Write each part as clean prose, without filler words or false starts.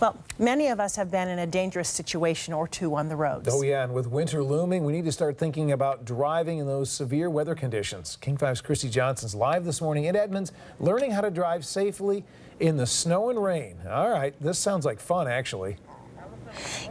Well, many of us have been in a dangerous situation or two on the roads. Oh yeah, and with winter looming, we need to start thinking about driving in those severe weather conditions. King 5's Christy Johnson's live this morning in Edmonds, learning how to drive safely in the snow and rain. All right, this sounds like fun, actually.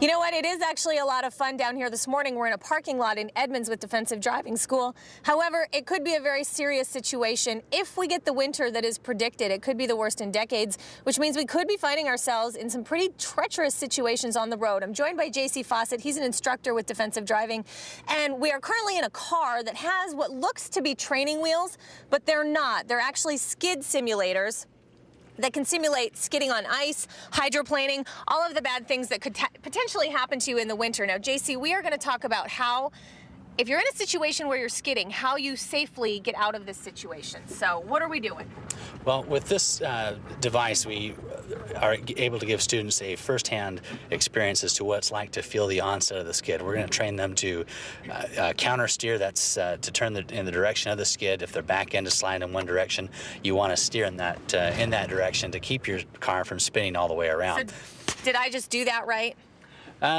You know what? It is actually a lot of fun down here this morning. We're in a parking lot in Edmonds with Defensive Driving School. However, it could be a very serious situation if we get the winter that is predicted. It could be the worst in decades, which means we could be finding ourselves in some pretty treacherous situations on the road. I'm joined by JC Fawcett. He's an instructor with Defensive Driving, and we are currently in a car that has what looks to be training wheels, but they're not. They're actually skid simulators that can simulate skidding on ice, hydroplaning, all of the bad things that could potentially happen to you in the winter. Now, JC, we are going to talk about how, if you're in a situation where you're skidding, how you safely get out of this situation. So what are we doing? Well, with this device, we are able to give students a first-hand experience as to what it's like to feel the onset of the skid. We're going to train them to counter steer. That's to turn in the direction of the skid. If their back end is sliding in one direction, you want to steer in that direction to keep your car from spinning all the way around. So, did I just do that right?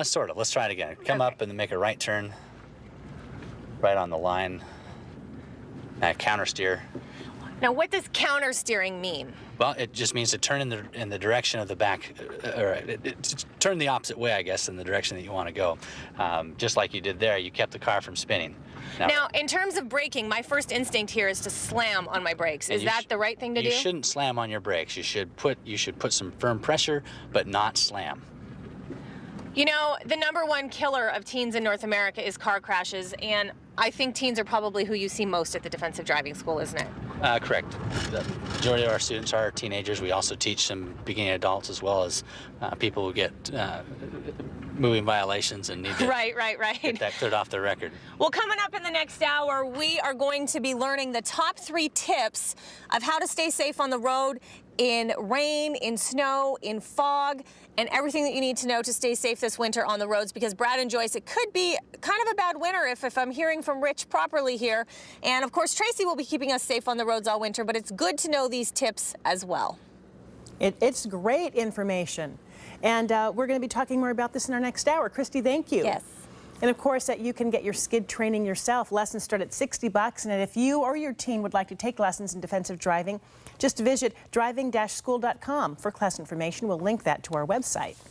Sort of. Let's try it again. Come up and then make a right turn, right on the line. Counter steer. Now, what does counter steering mean? Well, it just means to turn in the direction of the back, or turn the opposite way, I guess, in the direction that you want to go. Just like you did there, you kept the car from spinning. Now, in terms of braking, my first instinct here is to slam on my brakes. Is that the right thing to do? You shouldn't slam on your brakes. You should put some firm pressure, but not slam. You know, the #1 killer of teens in North America is car crashes, and I think teens are probably who you see most at the Defensive Driving School, isn't it? Correct. The majority of our students are teenagers. We also teach some beginning adults as well as people who get moving violations and need to get that cleared off their record. Well, coming up in the next hour, we are going to be learning the top 3 tips of how to stay safe on the road in rain, in snow, in fog, and everything that you need to know to stay safe this winter on the roads, because Brad and Joyce, it could be kind of a bad winter if I'm hearing from Rich properly here. And of course, Tracy will be keeping us safe on the roads all winter, but it's good to know these tips as well. It's great information. And we're going to be talking more about this in our next hour. Christy, thank you. Yes. And of course, that you can get your skid training yourself. Lessons start at $60. And if you or your teen would like to take lessons in defensive driving, just visit driving-school.com for class information. We'll link that to our website.